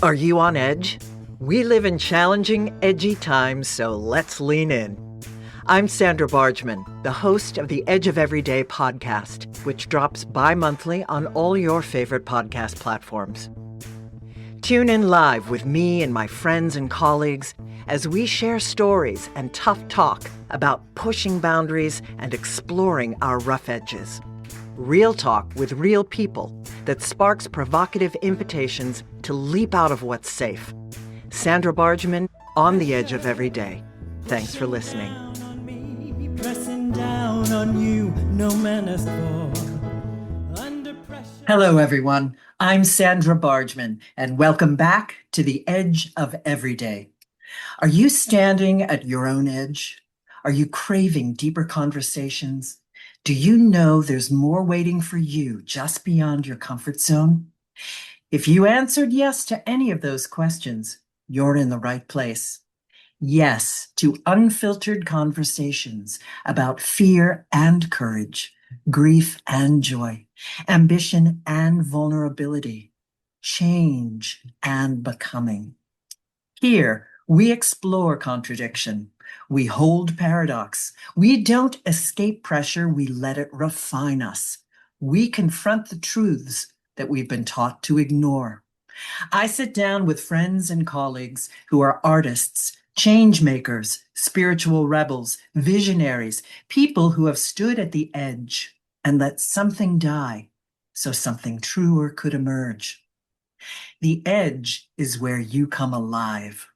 Are you on edge? We live in challenging, edgy times, so let's lean in. I'm Sandra Bargman, the host of the Edge of Everyday podcast, which drops bi-monthly on all your favorite podcast platforms. Tune in live with me and my friends and colleagues as we share stories and tough talk about pushing boundaries and exploring our rough edges. Real talk with real people that sparks provocative invitations to leap out of what's safe. Sandra Bargman, on the edge of every day. Thanks for listening. Hello, everyone. I'm Sandra Bargman, and welcome back to the Edge of Everyday. Are you standing at your own edge? Are you craving deeper conversations? Do you know there's more waiting for you just beyond your comfort zone? If you answered yes to any of those questions, you're in the right place. Yes to unfiltered conversations about fear and courage, grief and joy, ambition and vulnerability, change and becoming. Here, we explore contradiction. We hold paradox. We don't escape pressure, we let it refine us. We confront the truths that we've been taught to ignore. I sit down with friends and colleagues who are artists, change makers, spiritual rebels, visionaries, people who have stood at the edge and let something die so something truer could emerge. The edge is where you come alive.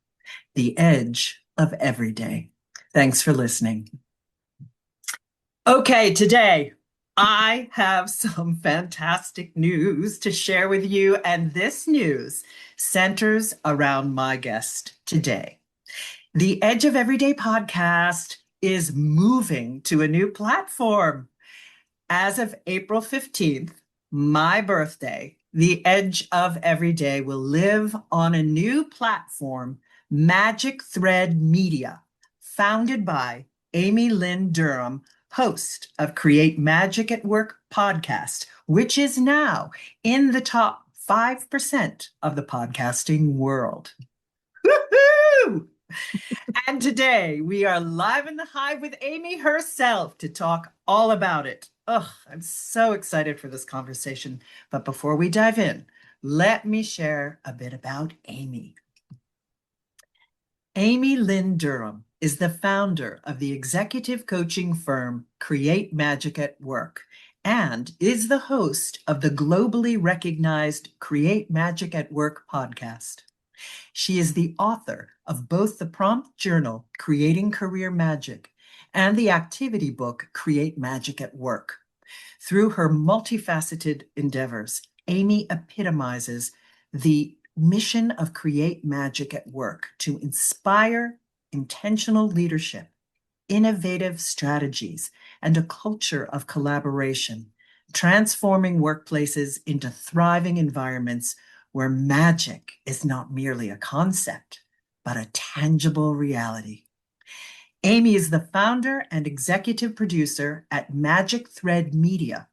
The edge of every day. Thanks for listening. Okay, today I have some fantastic news to share with you, and this news centers around my guest today. The Edge of Everyday podcast is moving to a new platform. As of April 15th, my birthday, the Edge of Everyday will live on a new platform, Magic Thread Media, founded by Amy Lynn Durham, host of Create Magic at Work podcast, which is now in the top 5% of the podcasting world. Woohoo! And today we are live in the hive with Amy herself to talk all about it. Oh, I'm so excited for this conversation. But before we dive in, let me share a bit about Amy. Amy Lynn Durham is the founder of the executive coaching firm Create Magic at Work and is the host of the globally recognized Create Magic at Work podcast. She is the author of both the prompt journal, Creating Career Magic, and the activity book, Create Magic at Work. Through her multifaceted endeavors, Amy epitomizes the mission of Create Magic at Work to inspire intentional leadership, innovative strategies, and a culture of collaboration, transforming workplaces into thriving environments where magic is not merely a concept, but a tangible reality. Amy is the founder and executive producer at Magic Thread Media,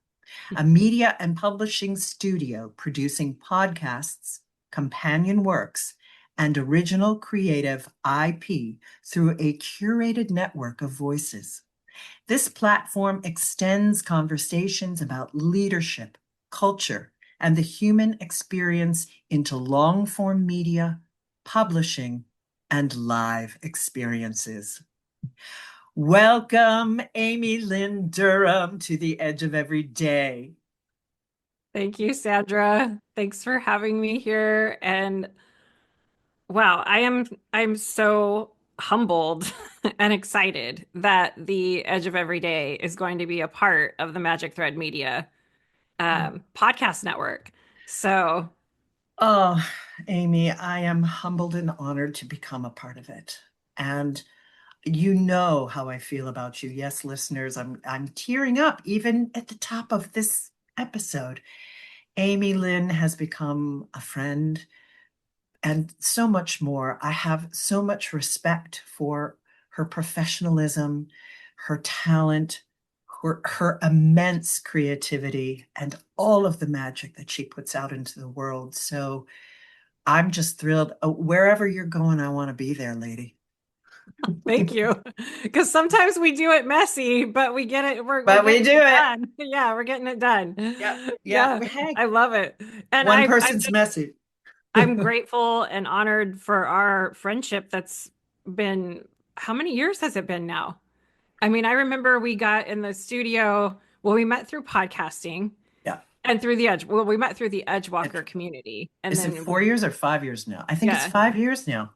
a media and publishing studio producing podcasts, companion works, and original creative IP through a curated network of voices. This platform extends conversations about leadership, culture, and the human experience into long-form media, publishing, and live experiences. Welcome, Amy Lynn Durham, to the Edge of Every Day. Thank you, Sandra. Thanks for having me here. And wow, I'm so humbled and excited that the Edge of Every Day is going to be a part of the Magic Thread Media podcast network. So, oh, Amy, I am humbled and honored to become a part of it. And you know how I feel about you. Yes, listeners, I'm tearing up even at the top of this episode. Amy Lynn has become a friend and so much more. I have so much respect for her professionalism, her talent, her immense creativity, and all of the magic that she puts out into the world. So I'm just thrilled. Wherever you're going, I want to be there, lady. Thank you. Because sometimes we do it messy, but we get it, we're But we getting do it it. done. Yeah, we're getting it done. Yeah, yeah. Yeah, Hey, I love it. And one person's messy. I'm grateful and honored for our friendship that's been, how many years has it been now? I mean, I remember we got in the studio, well, we met through podcasting Yeah. and through the Edge. Well, we met through the And Edgewalker community. And is it then, 4 years or 5 years now? I think it's yeah, 5 years now.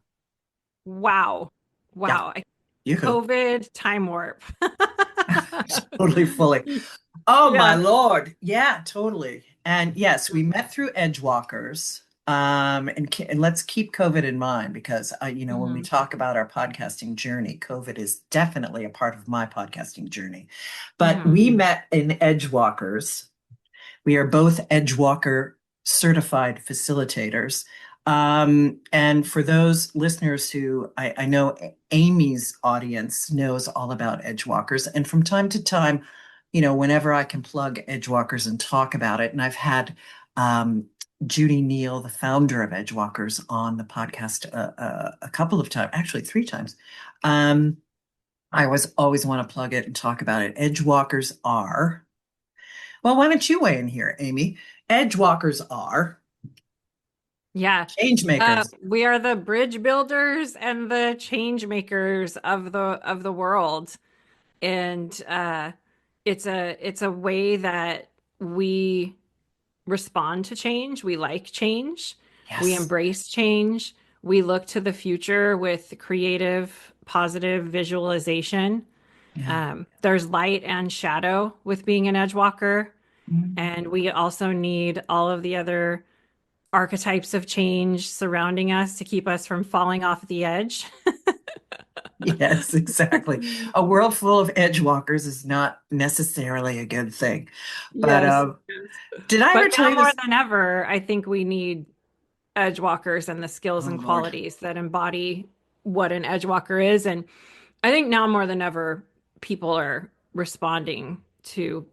wow. Yeah. Wow. Yoo-hoo. COVID time warp. Totally fully. Oh my Yeah. Lord. Yeah, totally. And yes, we met through Edgewalkers. And let's keep COVID in mind because when we Hmm. talk about our podcasting journey, COVID is definitely a part of my podcasting journey. But Hmm. we met in Edgewalkers. We are both Edgewalker certified facilitators. And for those listeners who I know Amy's audience knows all about Edgewalkers, and from time to time, whenever I can plug Edgewalkers and talk about it, and I've had Judy Neal, the founder of Edgewalkers, on the podcast a couple of times, actually 3 times. Um, I was always want to plug it and talk about it. Edgewalkers are well, why don't you weigh in here, Amy? Edge walkers are Yeah. change makers. We are the bridge builders and the change makers of the world. And it's a way that we respond to change. We like change. We Yes. embrace change. We look to the future with creative, positive visualization. Yeah. There's light and shadow with being an edge walker. Mm. And we also need all of the other archetypes of change surrounding us to keep us from falling off the edge. Yes, exactly. A world full of edge walkers is not necessarily a good thing. But Yes. Yes. did I But ever tell now you more this? than ever, I think we need edge walkers and the skills Oh, and Lord. qualities that embody what an edge walker is. And I think now more than ever, people are responding to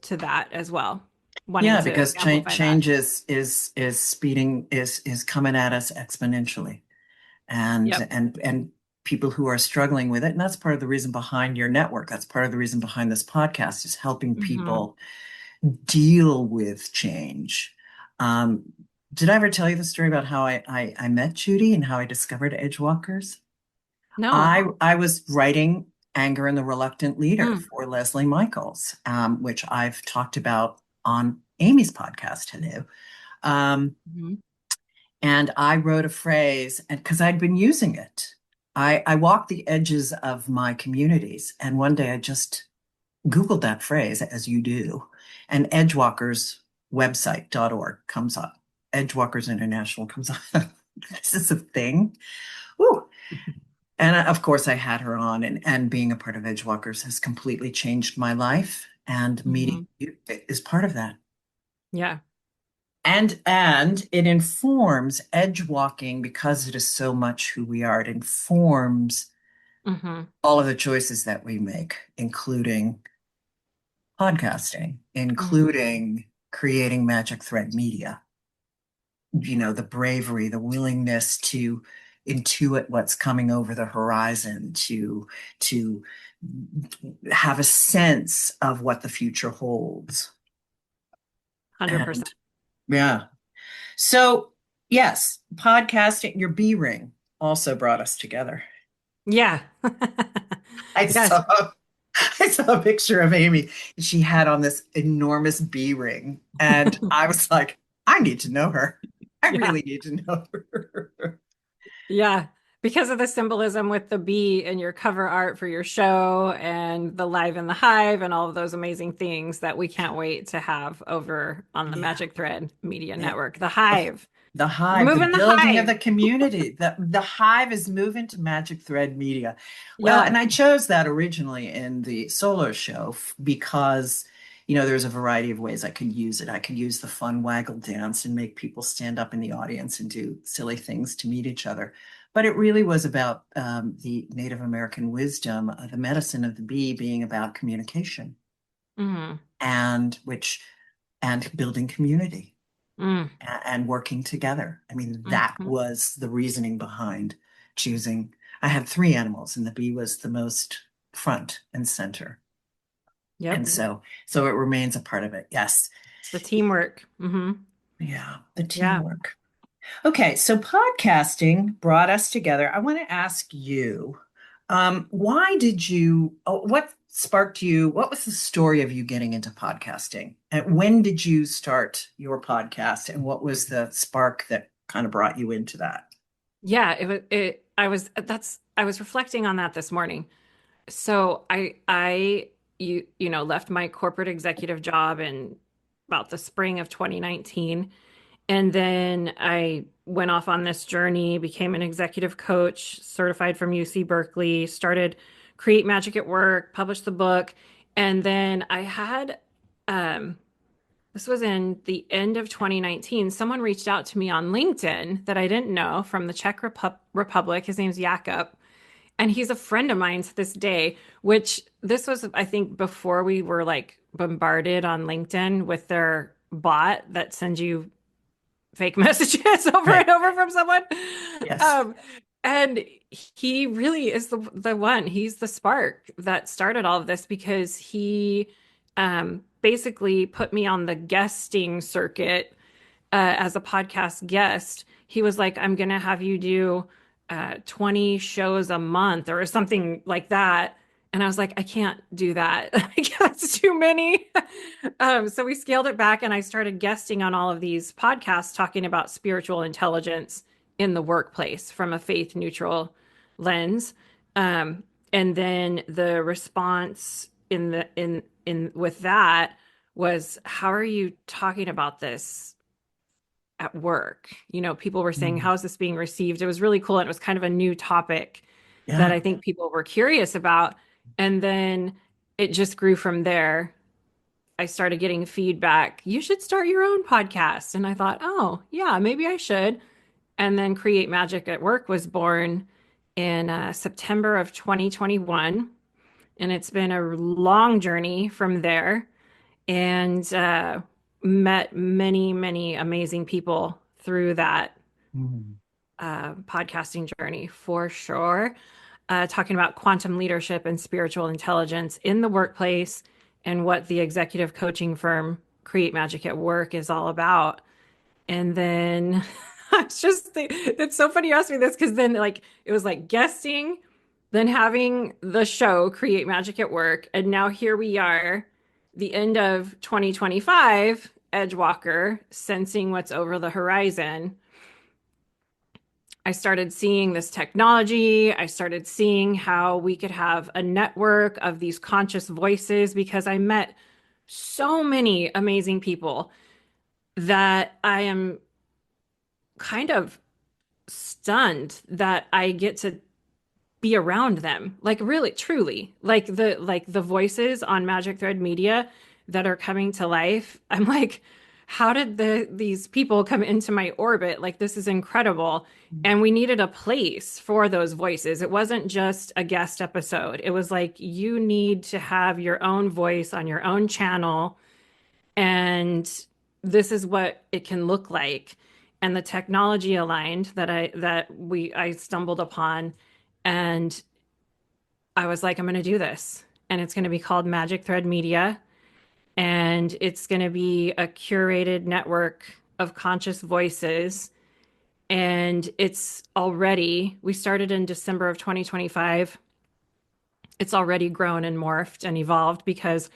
that as well, wanting Yeah, to because amplify that. change is speeding is coming at us exponentially. and Yep. and and people who are struggling with it. And that's part of the reason behind your network. That's part of the reason behind this podcast is helping Hmm. people deal with change. Um, did I ever tell you the story about how I met Judy and how I discovered Edgewalkers? No. I was writing Anger and the Reluctant Leader Mm. for Leslie Michaels, which I've talked about on Amy's podcast. Hello. Um, Mhm. and I wrote a phrase, and because I'd been using it, I walked the edges of my communities. And one day I just Googled that phrase, as you do, and Edgewalkers website.org comes up. Edgewalkers International comes up. This is a thing. Woo. And of course, I had her on, and being a part of Edgewalkers has completely changed my life. And meeting Mhm. you is part of that. Yeah. And it informs edge walking because it is so much who we are. It informs Hmm. all of the choices that we make, including podcasting, Hmm. including creating Magic Thread Media. The bravery, the willingness to intuit what's coming over the horizon, to have a sense of what the future holds. 100%. And yeah. So, yes, podcasting, your B ring also brought us together. Yeah. I Yes. saw I saw a picture of Amy. She had on this enormous B ring, and I was like, I need to know her. I Yeah. really need to know her. Yeah. Because of the symbolism with the bee in your cover art for your show and the Live in the Hive and all of those amazing things that we can't wait to have over on the Yeah, Magic Thread Media yeah. Network. The The, Hive. the We're hive, the moving the building of hive. the community. The hive is moving to Magic Thread Media. Well, Yeah. and I chose that originally in the solo show because, there's a variety of ways I could use it. I could use the fun waggle dance and make people stand up in the audience and do silly things to meet each other. But it really was about the Native American wisdom, the medicine of the bee being about communication Hmm. and which and building community. Mm, and working together. I mean, that mhm. was the reasoning behind choosing. I had three animals, and the bee was the most front and center. Yep. And so it remains a part of it. Yes. The teamwork. Yeah, the Yeah. teamwork. Okay, so podcasting brought us together. I want to ask you, why did you, what sparked you? What was the story of you getting into podcasting? And when did you start your podcast? And what was the spark that kind of brought you into that? Yeah, I was reflecting on that this morning. So I left my corporate executive job in about the spring of 2019. And then I went off on this journey, became an executive coach, certified from UC Berkeley, started Create Magic at Work, published the book. And then I had, this was in the end of 2019, someone reached out to me on LinkedIn that I didn't know from the Republic. His name's Jakob. And he's a friend of mine to this day, which this was, I think, before we were like bombarded on LinkedIn with their bot that sends you fake messages over Right. and over from someone. Yes. Um, and he really is the one. He's the spark that started all of this because he basically put me on the guesting circuit as a podcast guest. He was like, I'm going to have you do 20 shows a month or something like that. And I was like, I can't do that. That's too many. So we scaled it back, and I started guesting on all of these podcasts talking about spiritual intelligence in the workplace from a faith neutral lens. Um, and then the response in with that was, how are you talking about this at work? People were saying, Mm. how is this being received? It was really cool. And it was kind of a new topic that Yeah. I think people were curious about. And then it just grew from there. I started getting feedback. You should start your own podcast. And I thought, oh, yeah, maybe I should. And then Create Magic at Work was born in September of 2021. And it's been a long journey from there, and met many, many amazing people through that Mm. podcasting journey for sure. Talking about quantum leadership and spiritual intelligence in the workplace and what the executive coaching firm Create Magic at Work is all about. And then it's so funny you asked me this because then like it was like guesting, then having the show Create Magic at Work, and now here we are, the end of 2025, Edgewalker, sensing what's over the horizon. I started seeing this technology. I started seeing how we could have a network of these conscious voices because I met so many amazing people that I am kind of stunned that I get to be around them. Like really, truly. Like the voices on Magic Thread Media that are coming to life. I'm like, how did these people come into my orbit? Like this is incredible. And we needed a place for those voices. It wasn't just a guest episode. It was like you need to have your own voice on your own channel, and this is what it can look like. And the technology aligned that I stumbled upon, and I was like, I'm going to do this, and it's going to be called Magic Thread Media, and it's going to be a curated network of conscious voices. And we started in December of 2025. It's already grown and morphed and evolved because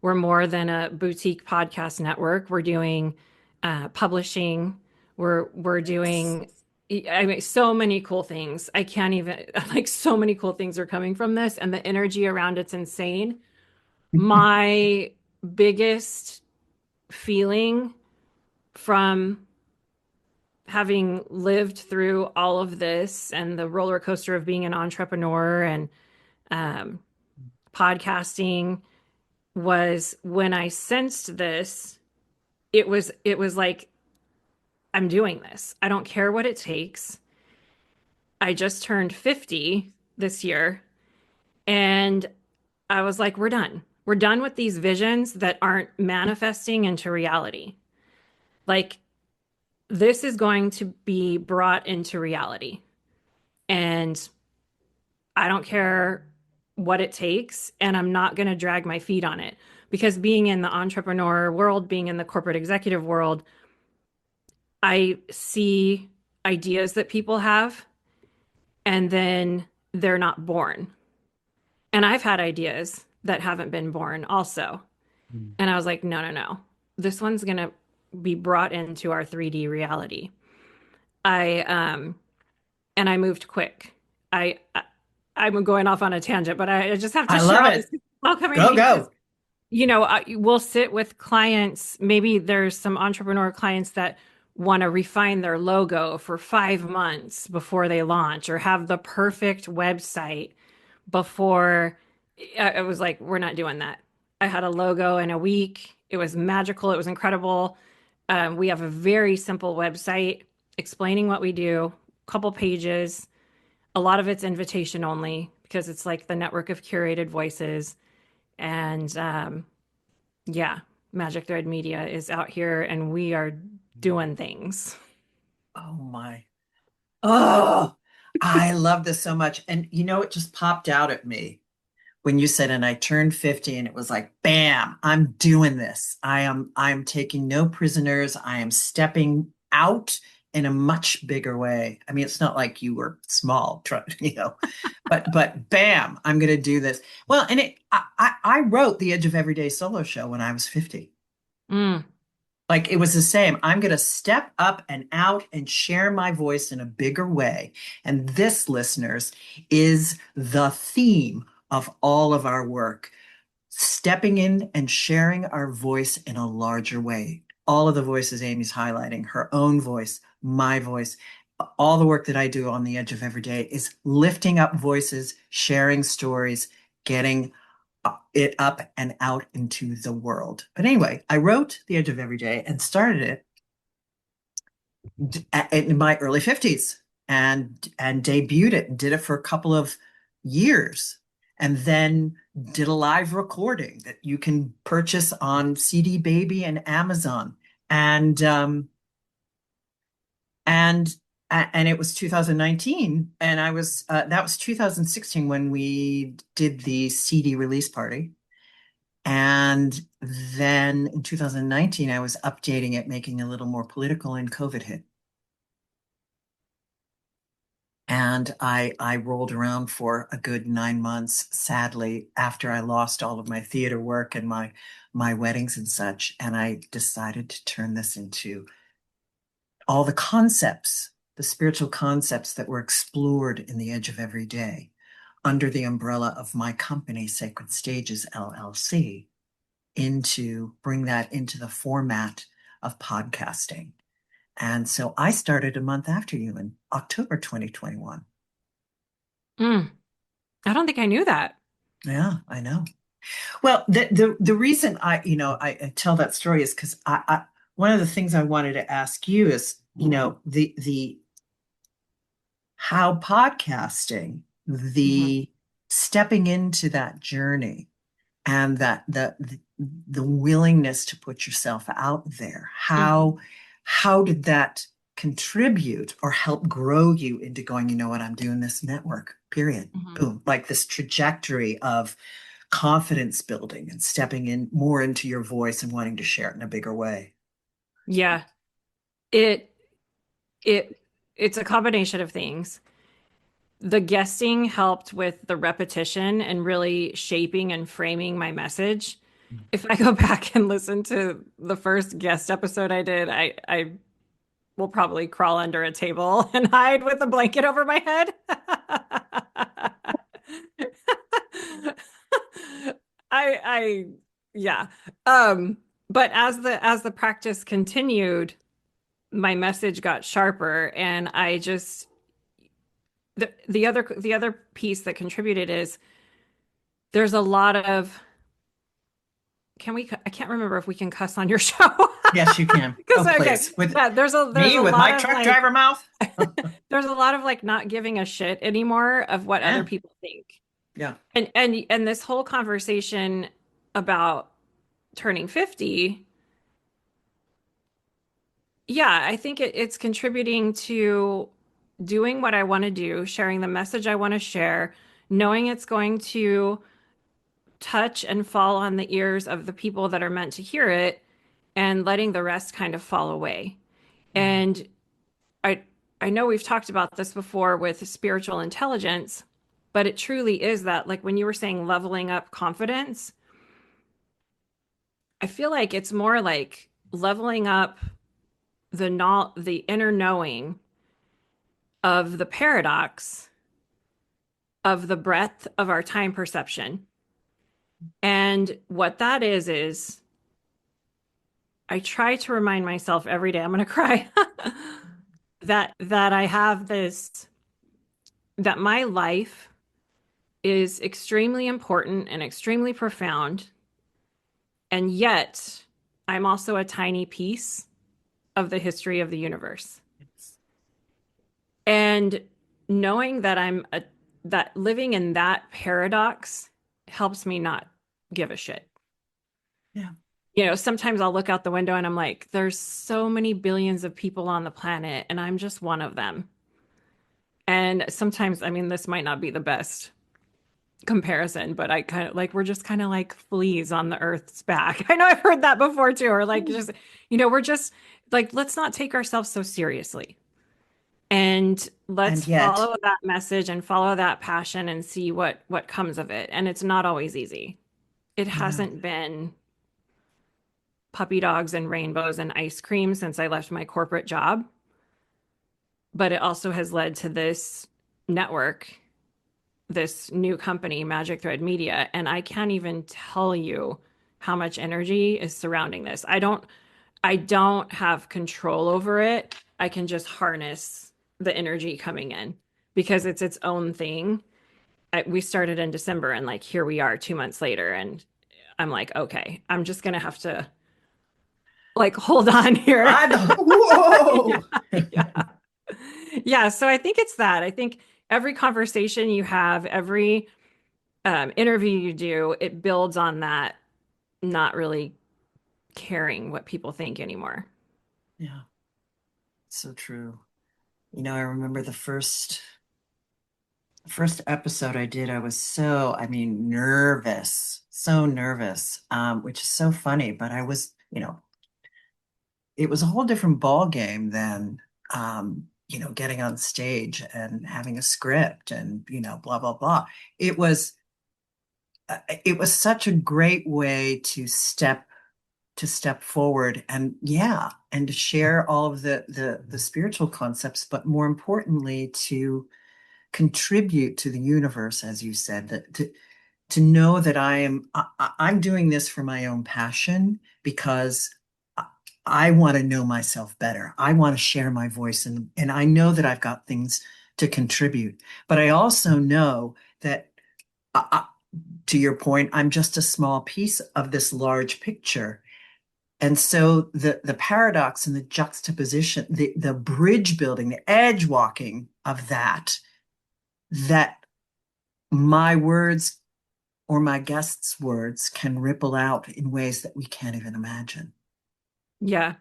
we're more than a boutique podcast network. We're doing publishing. We're Yes. doing, I mean, so many cool things. I can't even like so many cool things are coming from this, and the energy around it's insane. My biggest feeling from having lived through all of this and the roller coaster of being an entrepreneur and um, podcasting was when I sensed this. It was like, I'm doing this. I don't care what it takes. I just turned 50 this year, and I was like, we're done. We're done with these visions that aren't manifesting into reality. Like this is going to be brought into reality. And I don't care what it takes, and I'm not going to drag my feet on it. Because being in the entrepreneur world, being in the corporate executive world, I see ideas that people have, and then they're not born. And I've had ideas that haven't been born also. Mm. And I was like, no, no, no. This one's going to be brought into our 3D reality. I and I moved quick. I'm going off on a tangent, but I just have to I share love all this it. all coming to Go, me because go. we'll sit with clients. Maybe there's some entrepreneur clients that want to refine their logo for 5 months before they launch or have the perfect website before. I was like, we're not doing that. I had a logo in a week. It was magical. It was incredible. We have a very simple website explaining what we do, couple pages. A lot of it's invitation only because it's like the network of curated voices. And yeah, Magic Thread Media is out here and we are doing things. Oh my. Oh, I love this so much. And it just popped out at me when you said, and I turned 50 and it was like, bam, I'm doing this. I'm taking no prisoners. I am stepping out in a much bigger way. I mean, it's not like you were small, but bam, I'm going to do this. Well, and I wrote the Edge of Everyday solo show when I was 50. Mm, Like it was the same. I'm going to step up and out and share my voice in a bigger way. And this, listeners, is the theme of all of our work, stepping in and sharing our voice in a larger way. All of the voices Amy's highlighting, her own voice, my voice, all the work that I do on the Edge of Every Day is lifting up voices, sharing stories, getting it up and out into the world. But anyway, I wrote The Edge of Every Day and started it in my early 50s and debuted it and did it for a couple of years and then did a live recording that you can purchase on CD Baby and Amazon. And and it was 2019 and I was that was 2016 when we did the CD release party. And then in 2019, I was updating it, making it a little more political, and COVID hit. And I rolled around for a good 9 months, sadly, after I lost all of my theater work and my weddings and such. And I decided to turn this into all the concepts, the spiritual concepts that were explored in the Edge of Every Day under the umbrella of my company, Sacred Stages LLC, into bring that into the format of podcasting. And so I started a month after you in October 2021. mm. I don't think I knew that. Yeah, I know. Well, the reason I tell that story is because I one of the things I wanted to ask you is, the how podcasting, Mhm, the stepping into that journey and that the willingness to put yourself out there, mhm, how did that contribute or help grow you into going, you know what, I'm doing this network, period, mhm. boom, like this trajectory of confidence building and stepping in more into your voice and wanting to share it in a bigger way. Yeah, it it it's a combination of things. The guesting helped with the repetition and really shaping and framing my message. If I go back and listen to the first guest episode I did, I will probably crawl under a table and hide with a blanket over my head. I yeah. But as the practice continued, my message got sharper and I just the other piece that contributed is there's a lot of I can't remember if we can cuss on your show. Yes, you can. Because Oh, okay, please. With yeah, there's me, a with lot my of truck like driver mouth. there's a lot of like not giving a shit anymore of what other Yeah, people think. yeah. And this whole conversation about turning 50, Yeah, I think it's contributing to doing what I want to do, sharing the message I want to share, knowing it's going to touch and fall on the ears of the people that are meant to hear it, and letting the rest kind of fall away. Mm. And I I know we've talked about this before with spiritual intelligence, but it truly is that, like when you were saying leveling up confidence, I feel like it's more like leveling up the inner knowing of the paradox of the breadth of our time perception. And what that is I try to remind myself every day, I'm going to cry, that I have this, that my life is extremely important and extremely profound. And yet, I'm also a tiny piece of the history of the universe. Yes. And knowing that that living in that paradox helps me not give a shit. Yeah. Sometimes I'll look out the window and I'm like, there's so many billions of people on the planet, and I'm just one of them. And sometimes, I mean, this might not be the best comparison, but I kind of like, we're just kind of like fleas on the earth's back. I know I've heard that before too, or like just, we're just like, let's not take ourselves so seriously. And And let's yet, follow that message and follow that passion and see what comes of it. And it's not always easy. It no. hasn't been puppy dogs and rainbows and ice cream since I left my corporate job, but it also has led to this network, this new company, Magic Thread Media, and I can't even tell you how much energy is surrounding this. I don't have control over it. I can just harness the energy coming in because it's its own thing. We started in December and like here we are 2 months later, and I'm like, okay, I'm just gonna have to like hold on here. I'm Yeah, whoa. yeah. Yeah, so I think it's that. I think every conversation you have, every interview you do, it builds on that not really caring what people think anymore. Yeah, so true. I remember the first episode I did, I was I mean, nervous, so nervous, which is so funny, but I was, it was a whole different ball game than, getting on stage and having a script and, blah, blah, blah. It was, it was such a great way to step forward and yeah, and to share all of the spiritual concepts, but more importantly, to contribute to the universe, as you said, that to know that I'm doing this for my own passion because I want to know myself better. I want to share my voice and I know that I've got things to contribute. But I also know that to your point, I'm just a small piece of this large picture. And so the paradox and the juxtaposition, the bridge building, the edge walking of that my words or my guests' words can ripple out in ways that we can't even imagine. Yeah.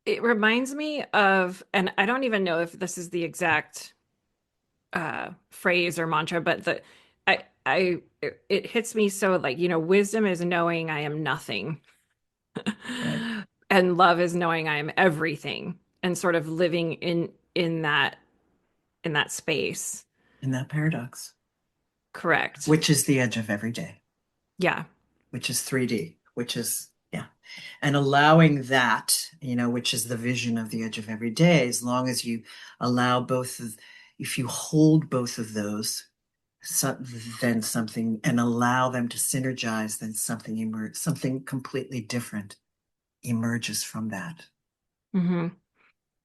It reminds me of, and I don't even know if this is the exact phrase or mantra, but it hits me so like, wisdom is knowing I am nothing, Right. and love is knowing I am everything, and sort of living in that space. In that paradox, Correct. which is the edge of every day, Yeah. which is 3D, which is, yeah. And allowing that, which is the vision of the edge of every day, as long as you allow if you hold both of those, so, then something, and allow them to synergize, then something completely different emerges from that. hmm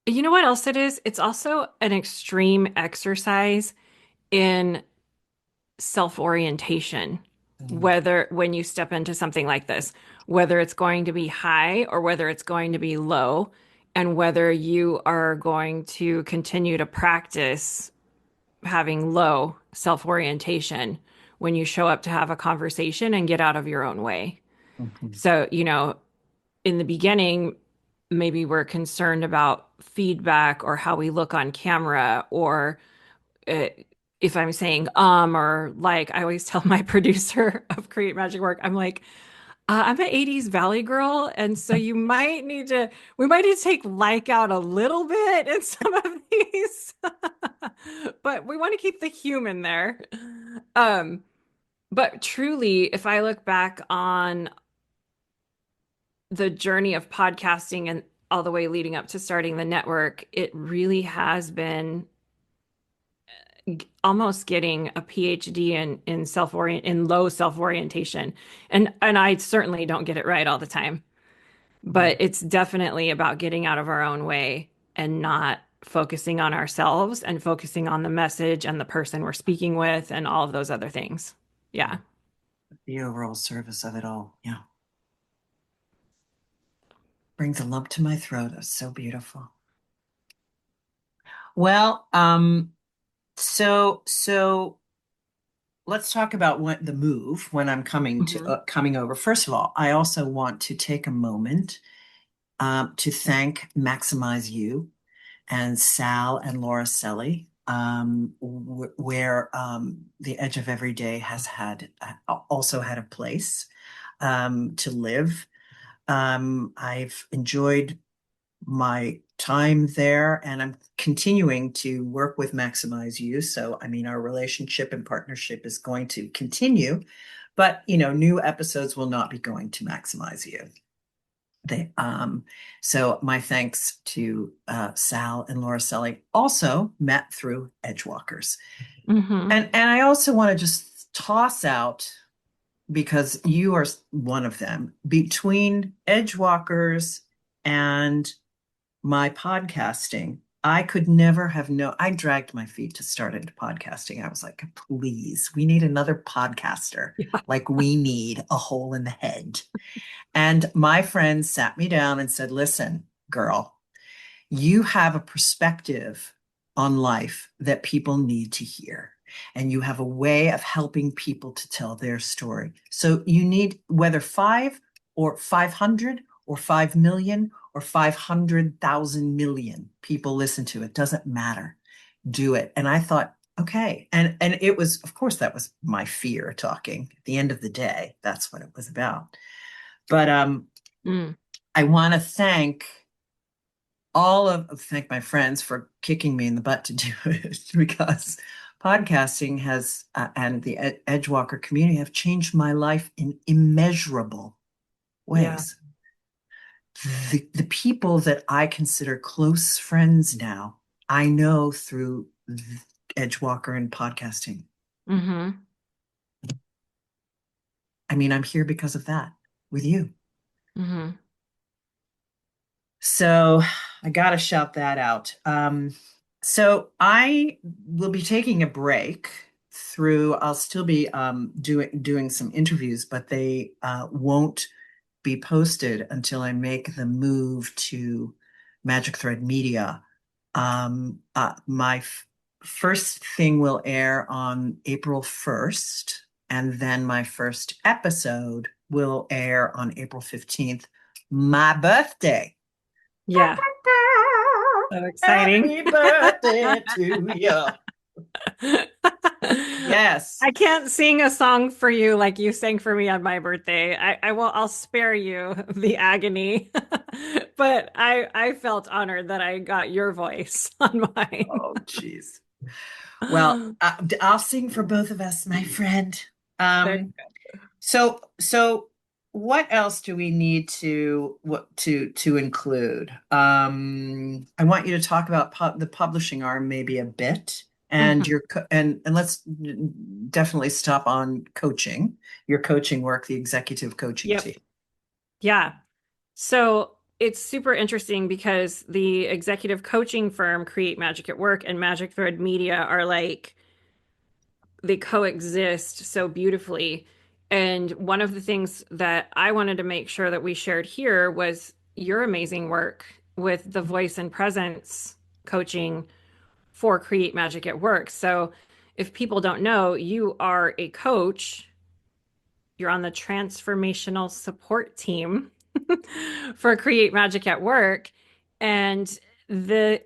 You know what else it is? It's also an extreme exercise in self-orientation, Mm. whether when you step into something like this, whether it's going to be high or whether it's going to be low, and whether you are going to continue to practice having low self-orientation when you show up to have a conversation and get out of your own way. Mhm. So, in the beginning, maybe we're concerned about feedback or how we look on camera, or uh, if I'm saying or like, I always tell my producer of Create Magic Work, I'm like, I'm an 80s Valley girl, and so we might need to take like out a little bit in some of these, but we want to keep the human there. Um, but truly, if I look back on the journey of podcasting and all the way leading up to starting the network, it really has been almost getting a PhD in low self-orientation. And I certainly don't get it right all the time, but Mhm. it's definitely about getting out of our own way and not focusing on ourselves and focusing on the message and the person we're speaking with and all of those other things. Yeah. The overall service of it all. Yeah. Brings a lump to my throat. That's so beautiful. Well, so let's talk about what the move when I'm Hmm. coming over. First of all, I also want to take a moment to thank Maximize You and Sal and Laura Selly, where the Edge of Everyday has had also had a place to live. I've enjoyed my time there, and I'm continuing to work with Maximize You. So, I mean, our relationship and partnership is going to continue, but new episodes will not be going to Maximize You. They so my thanks to Sal and Laura Selly, also met through Edgewalkers. Hmm. And I also want to just toss out, because you are one of them, between Edgewalkers and my podcasting. I could never have known. I dragged my feet to start into podcasting. I was like, please, we need another podcaster. Yeah. Like we need a hole in the head. And my friend sat me down and said, listen, girl, you have a perspective on life that people need to hear. And you have a way of helping people to tell their story. So you need, whether 5 or 500 or 5 million or 500,000 million people listen to it, doesn't matter. Do it. And I thought, okay. And it was, of course, that was my fear talking. At the end of the day, that's what it was about. But Mm. I want to thank my friends for kicking me in the butt to do it, because podcasting has and the Edgewalker community have changed my life in immeasurable Yeah. ways. The people that I consider close friends now, I know through Edgewalker and podcasting. Hmm. I mean, I'm here because of that with you. Hmm. So I got to shout that out. So I will be taking a break through, I'll still be doing some interviews, but they won't be posted until I make the move to Magic Thread Media. My first thing will air on April 1st, and then my first episode will air on April 15th, my birthday. Yeah. So exciting. Happy birthday to you. Yes. I can't sing a song for you like you sang for me on my birthday. I'll spare you the agony. But I felt honored that I got your voice on mine. Oh, geez. Well, I'll sing for both of us, my friend. Um, so what else do we need to include? I want you to talk about the publishing arm maybe a bit, and Mhm. your and let's definitely stop on coaching, your coaching work, the executive coaching Yep. team. Yeah. So it's super interesting because the executive coaching firm Create Magic at Work and Magic Thread Media are like they coexist so beautifully. And one of the things that I wanted to make sure that we shared here was your amazing work with the voice and presence coaching for Create Magic at Work. So if people don't know, you are a coach, you're on the transformational support team. for Create Magic at Work. And the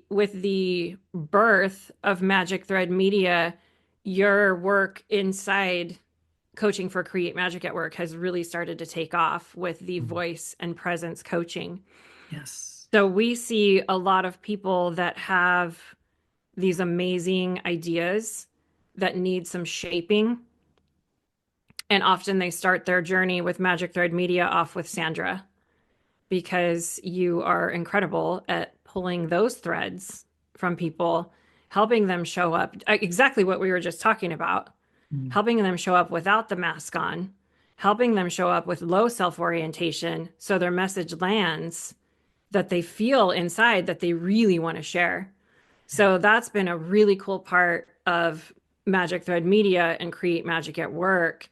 with the birth of Magic Thread Media, your work inside coaching for Create Magic at Work has really started to take off with the Mhm. voice and presence coaching. Yes. So we see a lot of people that have these amazing ideas that need some shaping. And often they start their journey with Magic Thread Media off with Sandra because you are incredible at pulling those threads from people, helping them show up exactly what we were just talking about, Mm. helping them show up without the mask on, helping them show up with low self orientation so their message lands that they feel inside that they really want to share. Yeah. So that's been a really cool part of Magic Thread Media and Create Magic at Work.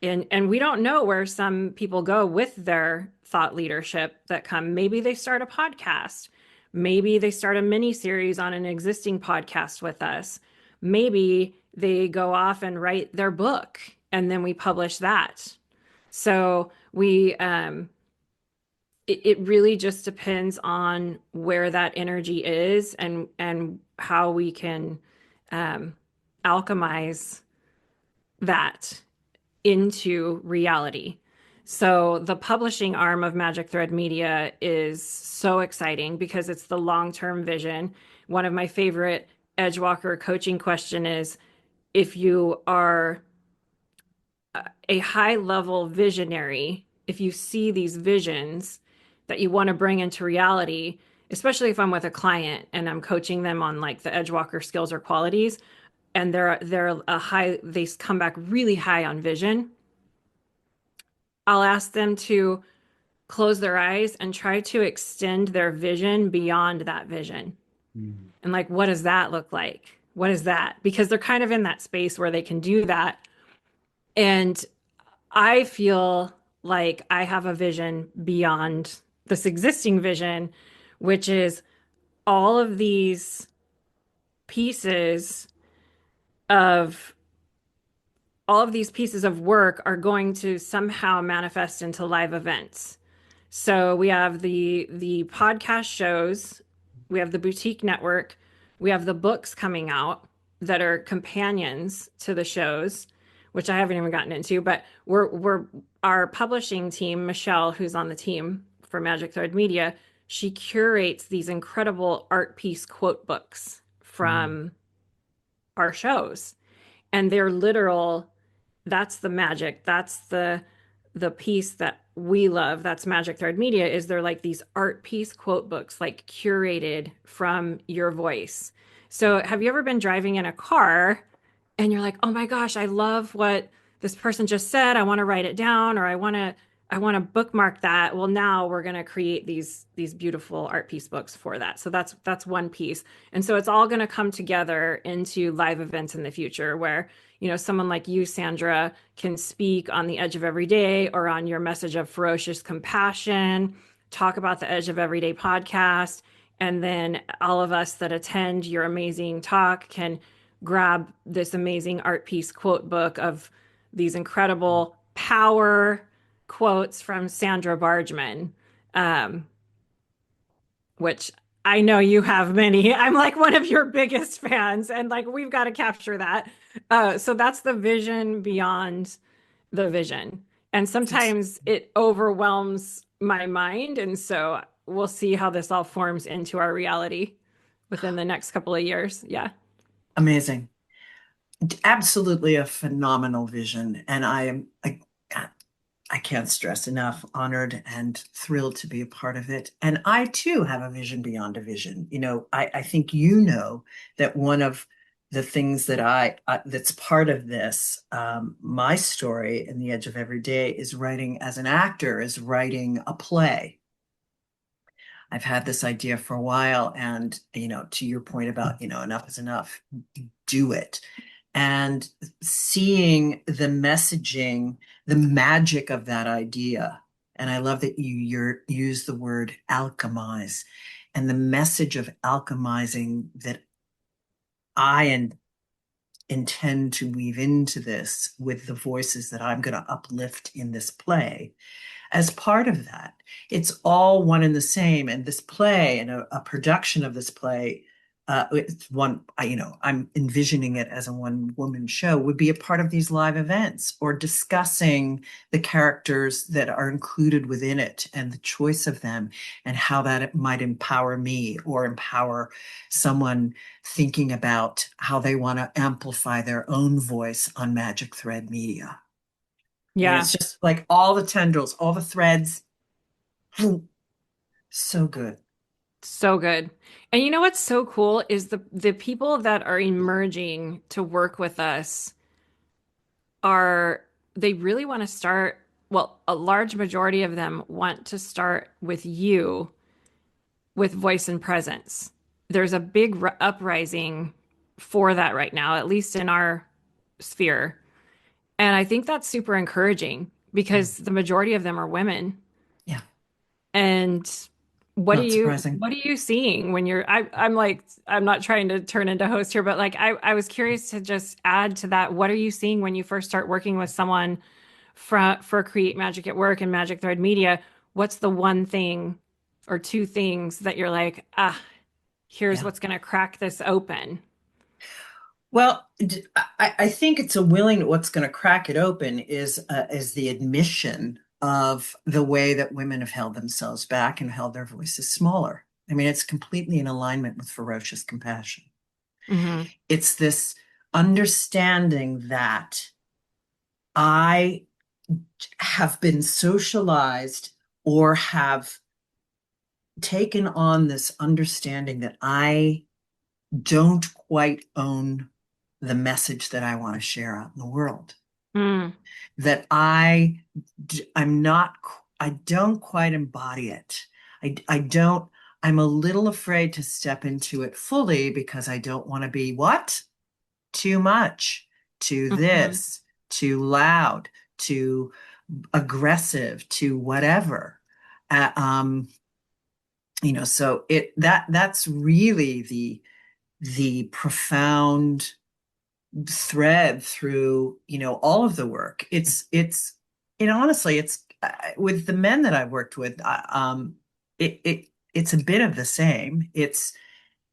And we don't know where some people go with their thought leadership that come. Maybe they start a podcast. Maybe they start a mini series on an existing podcast with us. Maybe they go off and write their book and then we publish that. So it really just depends on where that energy is and how we can um, alchemize that into reality. So the publishing arm of Magic Thread Media is so exciting because it's the long-term vision. One of my favorite Edgewalker coaching question is if you are a high level visionary, if you see these visions that you want to bring into reality, especially if I'm with a client and I'm coaching them on like the Edgewalker skills or qualities, and they're a high, they come back really high on vision. I'll ask them to close their eyes and try to extend their vision beyond that vision. Mm. And like, what does that look like? What is that? Because they're kind of in that space where they can do that. And I feel like I have a vision beyond this existing vision, which is all of these pieces of all of these pieces of work are going to somehow manifest into live events. So we have the podcast shows, we have the boutique network, we have the books coming out that are companions to the shows, which I haven't even gotten into, but we're our publishing team, Michelle, who's on the team for Magic Thread Media, she curates these incredible art piece quote books Mm. from our shows. And they're literal, that's the magic. That's the piece that we love. That's Magic Thread Media is they're like these art piece quote books, like curated from your voice. So have you ever been driving in a car and you're like, oh my gosh, I love what this person just said. I want to write it down or I want to bookmark that. Well, now we're going to create these beautiful art piece books for that. So that's one piece. And so it's all going to come together into live events in the future where, you know, someone like you, Sandra, can speak on the Edge of Everyday or on your message of ferocious compassion, talk about the Edge of Everyday podcast, and then all of us that attend your amazing talk can grab this amazing art piece quote book of these incredible power quotes from Sandra Bargman, um, which I know you have many. I'm like one of your biggest fans, and like we've got to capture that. So that's the vision beyond the vision. And It's sometimes it overwhelms my mind. And so we'll see how this all forms into our reality within the next couple of years. Yeah. amazing. Absolutely a phenomenal vision. And I can't stress enough, honored and thrilled to be a part of it. And I too have a vision beyond a vision. I think you know that one of the things that that's part of this, my story in the Edge of Every Day is writing as an actor, is writing a play. I've had this idea for a while, and to your point about, enough is enough, do it. And seeing the messaging, the magic of that idea. And I love that you use the word alchemize and the message of alchemizing that I intend to weave into this with the voices that I'm going to uplift in this play. as part of that. It's all one and the same. And this play and a production of this play, it's one, I'm envisioning it as a one woman show, would be a part of these live events or discussing the characters that are included within it and the choice of them and how that it might empower me or empower someone thinking about how they want to amplify their own voice on Magic Thread Media. I mean, Yeah, it's just like all the tendrils, all the threads. So good. so good. And you know what's so cool is the people that are emerging to work with us are they really want to start, well, a large majority of them want to start with you with voice and presence. There's a big uprising for that right now, at least in our sphere. And I think that's super encouraging Mm. because the majority of them are women. Yeah, And not surprising. what are you seeing when I'm like, I'm not trying to turn into host here, but like I was curious to just add to that. What are you seeing when you first start working with someone for Create Magic at Work and Magic Thread Media? What's the one thing or two things that you're like, ah, here's Yeah. what's going to crack this open? Well, I think it's a willing, what's going to crack it open is the admission of the way that women have held themselves back and held their voices smaller. I mean, it's completely in alignment with ferocious compassion. Hmm. It's this understanding that I have been socialized or have taken on this understanding that I don't quite own the message that I want to share out in the world. Mm, That I'm not, I don't quite embody it. I don't, I'm a little afraid to step into it fully because I don't want to be what? Too much, too hmm. this, too loud, too aggressive, too whatever. Uh, um, so that's really the profound thread through all of the work. Honestly, it's with the men that I've worked with, it's a bit of the same. It's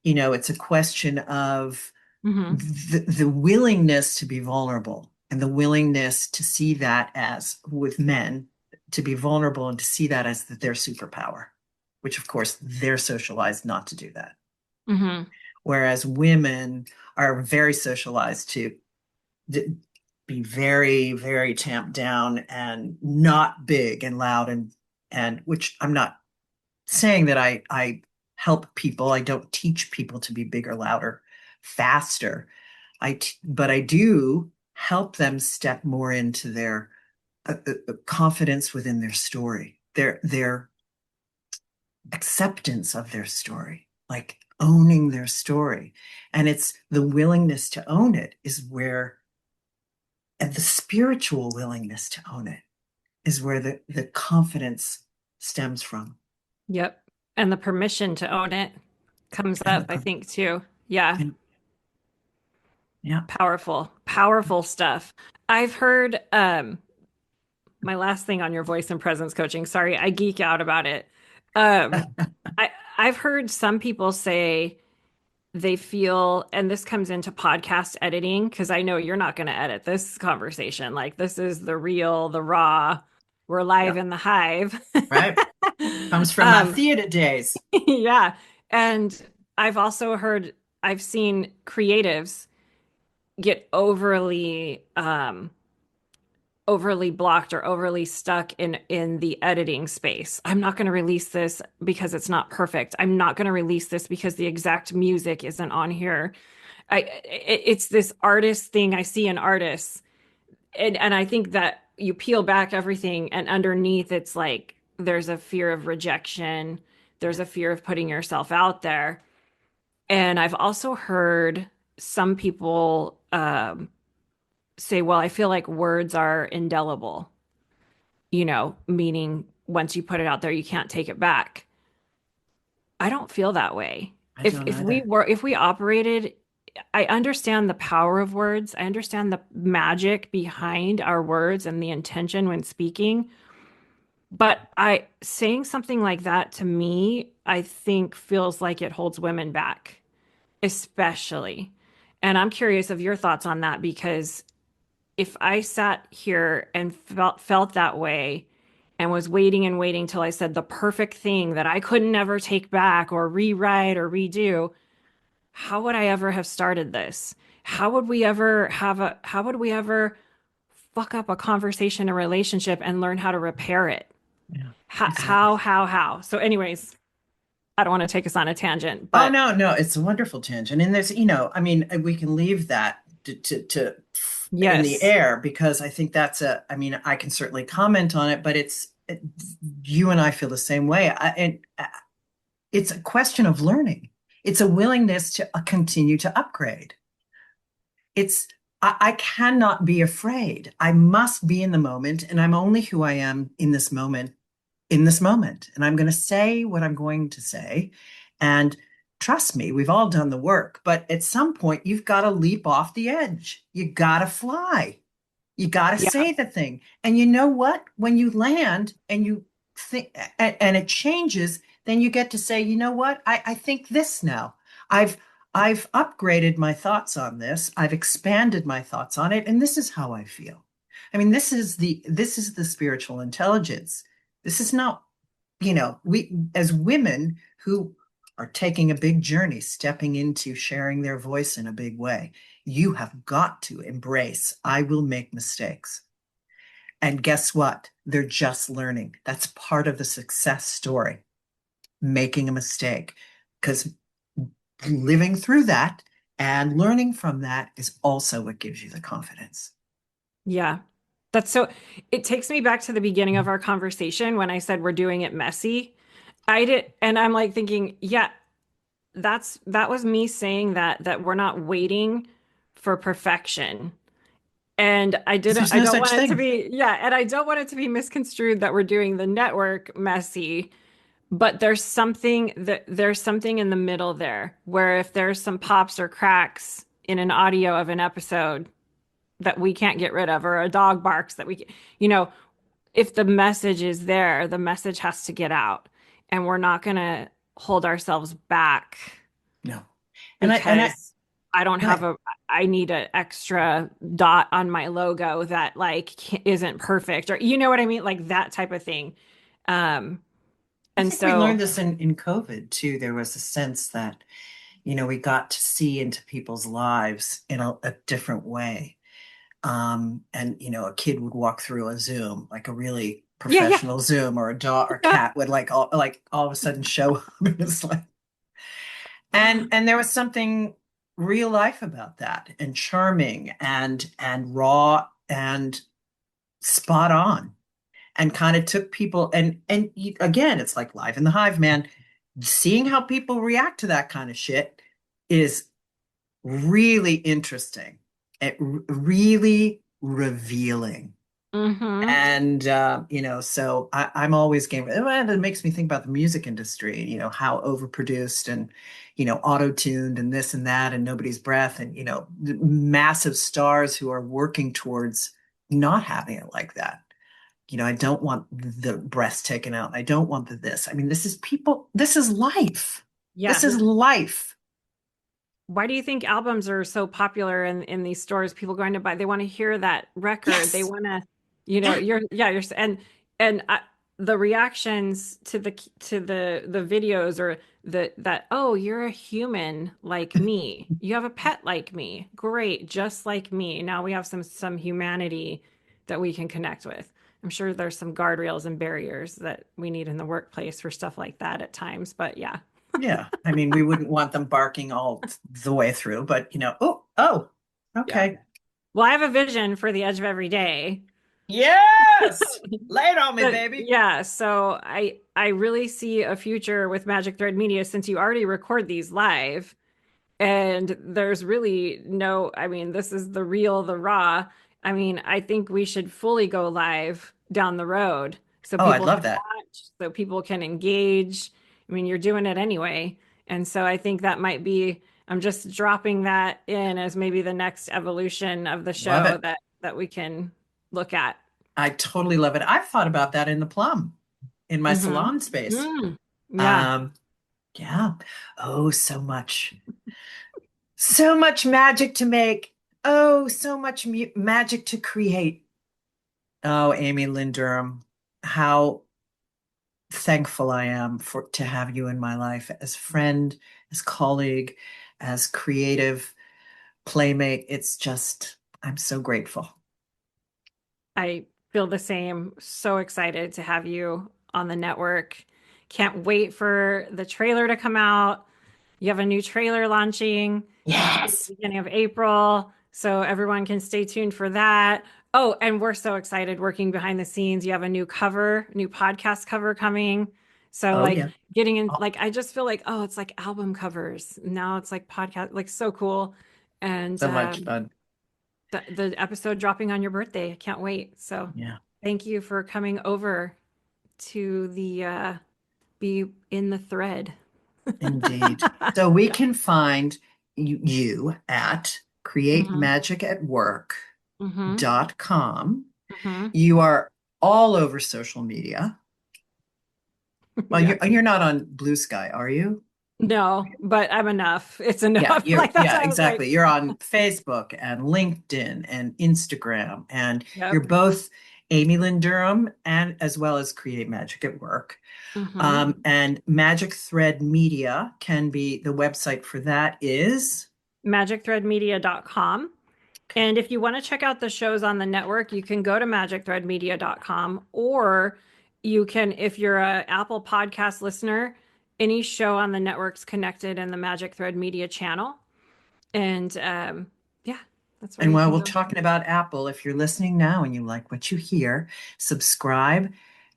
a question of Hmm. the willingness to be vulnerable and the willingness to see that as with men to be vulnerable and to see that as their superpower, which of course they're socialized not to do that, Hmm. whereas women are very socialized to be very, very tamped down and not big and loud and which I'm not saying that I help people. I don't teach people to be bigger, louder, faster. But I do help them step more into their confidence within their story, their acceptance of their story, like owning their story. And it's the willingness to own it is where, and the spiritual willingness to own it is where the confidence stems from. Yep. And the permission to own it comes And up, I think, too. Yeah. and yeah. Powerful, powerful stuff. I've heard my last thing on your voice and presence coaching. Sorry, I geek out about it. Um I I've heard some people say they feel, and this comes into podcast editing because I know you're not going to edit this conversation. Like this is the real, the raw. We're live Yep. in the hive. Right. Comes from my um theater days. yeah. And I've also heard I've seen creatives get overly blocked or overly stuck in the editing space. I'm not going to release this because it's not perfect. I'm not going to release this because the exact music isn't on here. It's this artist thing I see in artists, and I think that you peel back everything, and underneath it's like there's a fear of rejection, there's a fear of putting yourself out there, and I've also heard some people say, well, I feel like words are indelible, meaning once you put it out there, you can't take it back. I don't feel that way. I If don't if we either. were if we operated, I understand the power of words. I understand the magic behind our words and the intention when speaking, But I saying something like that to me, I think feels like it holds women back, especially. And I'm curious of your thoughts on that because if I sat here and felt that way and was waiting and waiting till I said the perfect thing that I couldn't never take back or rewrite or redo, how would I ever have started this? How would we ever fuck up a conversation, a relationship and learn how to repair it? Yeah, How, exactly. how? So, anyways, I don't want to take us on a tangent, Oh but no, no, it's a wonderful tangent. And there's, I mean, we can leave that to in the yes. air because I think I mean, I can certainly comment on it, but you and I feel the same way. It's a question of learning. It's a willingness to continue to upgrade. It's I cannot be afraid. I must be in the moment, and I'm only who I am in this moment. And I'm going to say what I'm going to say. And trust me, we've all done the work, but at some point, you've got to leap off the edge. You got to fly. You got to Yeah. say the thing. And you know what? When you land and you think, and it changes, then you get to say, you know what? I think this now. I've I've upgraded my thoughts on this. I've expanded my thoughts on it, and this is how I feel. I mean, this is the spiritual intelligence. This is not, we as women who are taking a big journey, stepping into sharing their voice in a big way, you have got to embrace, I will make mistakes. And guess what? They're just learning. That's part of the success story, making a mistake. Because living through that and learning from that is also what gives you the confidence. Yeah. That's so, it takes me back to the beginning of our conversation when I said we're doing it messy. I did, and I'm like thinking, yeah, that was me saying that we're not waiting for perfection. And Because there's I no don't such want it to thing. be, yeah, and I don't want it to be misconstrued that we're doing the network messy, but there's something in the middle there where if there's some pops or cracks in an audio of an episode that we can't get rid of, or a dog barks that you know, if the message is there, the message has to get out, and we're not going to hold ourselves back No. And I because I don't have right. I need an extra dot on my logo that like isn't perfect, or you know what I mean? Like that type of thing. Um, I and think we learned so, this in COVID too. There was a sense that, we got to see into people's lives in a different way. And a kid would walk through a Zoom, like a really yeah, yeah. professional Zoom, or a dog or cat would like all of a sudden show up. And it's like, and there was something real life about that, and charming and raw and spot on, and kind of took people again, it's like live in the hive, man. Seeing how people react to that kind of shit is really interesting. Really revealing. Hmm. And so I'm always game. And it makes me think about the music industry, how overproduced and auto-tuned and this and that and nobody's breath, and massive stars who are working towards not having it like that. I don't want the breath taken out. I don't want the this. I mean, this is life. This Yeah. is life. Why do you think albums are so popular in these stores? People going to buy, they want to hear that record. They Yes. want to, Yeah. you're, and the reactions to the videos or that, oh, you're a human like me. You have a pet like me. Great, just like me. Now we have some humanity that we can connect with. I'm sure there's some guardrails and barriers that we need in the workplace for stuff like that at times, but yeah. Yeah. I mean, we wouldn't want them barking all the way through, but oh, Yeah. okay. Well, I have a vision for the edge of every day. Yes. Lay it on me, But baby. yeah, so I really see a future with Magic Thread Media since you already record these live and there's really no, I mean, this is the real, the raw. I mean, I think we should fully go live down the road so Oh, I'd people love can that. watch, so people can engage. I mean, you're doing it anyway. And so I think that might be, I'm just dropping that in as maybe the next evolution of the Love show it. that we can look at. I totally love it. I've thought about that in the plum. in my Mm-hmm. salon space. Mm. Yeah. Um, yeah. Oh, so much magic to make. Oh, so much magic to create. Oh, Amy Lynn Durham, how thankful I am for to have you in my life as friend, as colleague, as creative playmate. It's just, I'm so grateful. I feel the same. So excited to have you on the network. Can't wait for the trailer to come out. You have a new trailer launching at Yes. the beginning of April, so everyone can stay tuned for that. Oh, and we're so excited working behind the scenes. You have a new cover, new podcast cover coming. So Oh, like yeah. getting in, Oh, like I just feel like, oh, it's like album covers. Now it's like podcast, like so cool. And so much fun. the episode dropping on your birthday. I can't wait. So Yeah, thank you for coming over to the be in the thread. indeed. So we can find you at Hmm. createmagicatwork.com. Hmm. Hmm. You are all over social media. Well, Yeah. you're not on Blue Sky, are you? No, but I'm enough. It's Yeah, enough. Like that's yeah, why I was like, exactly. You're on Facebook and LinkedIn and Instagram, and you're yep. both Amy Lynn Durham and as well as Create Magic at Work. Hmm. And Magic Thread Media can be the website for that is magicthreadmedia.com. And if you want to check out the shows on the network, you can go to magicthreadmedia.com, or you can, if you're a Apple Podcast listener, any show on the network's connected in the Magic Thread Media channel. And yeah, that's where And you while can we're go. talking about Apple, if you're listening now and you like what you hear, subscribe,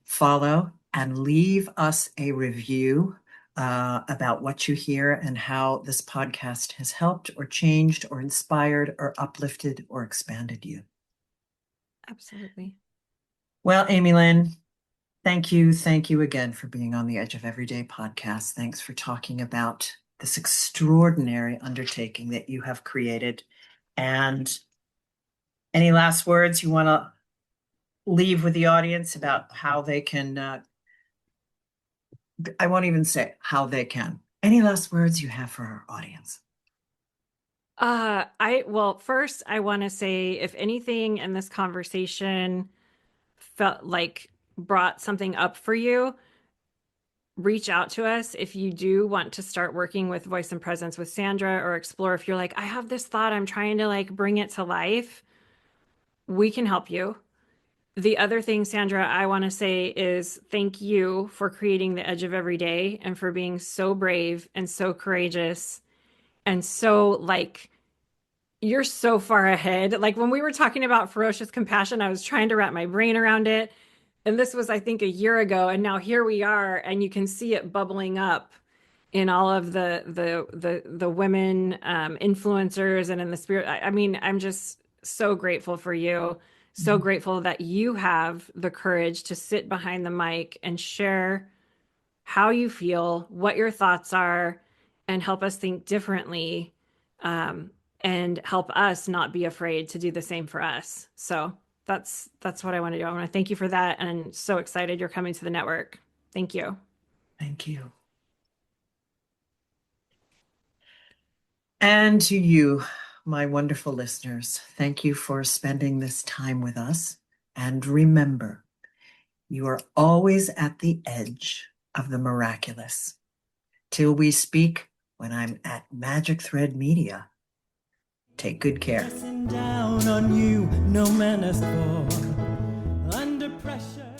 follow, and leave us a review about what you hear and how this podcast has helped or changed or inspired or uplifted or expanded you. Absolutely. Well, Amy Lynn, thank you. Thank you again for being on the Edge of Everyday podcast. Thanks for talking about this extraordinary undertaking that you have created. And any last words you want to leave with the audience about how they can, I won't even say how they can. Any last words you have for our audience? Well, first I want to say if anything in this conversation felt like brought something up for you, reach out to us if you do want to start working with voice and presence with Sandra, or explore if you're like, I have this thought, I'm trying to like bring it to life. We can help you. The other thing, Sandra, I want to say is thank you for creating the edge of every day and for being so brave and so courageous and so like you're so far ahead. Like when we were talking about ferocious compassion, I was trying to wrap my brain around it. And this was, I think, a year ago. And now here we are, and you can see it bubbling up in all of the women influencers and in the spirit. I mean, I'm just so grateful for you. So Mhm. grateful that you have the courage to sit behind the mic and share how you feel, what your thoughts are, and help us think differently, um, and help us not be afraid to do the same for us. So that's what I want to do. I want to thank you for that, and I'm so excited you're coming to the network. Thank you. Thank you. And to you, my wonderful listeners, thank you for spending this time with us. And remember, you are always at the edge of the miraculous. Till we speak when I'm at Magic Thread Media. Take good care. Pressing down on you, no man has fall under pressure.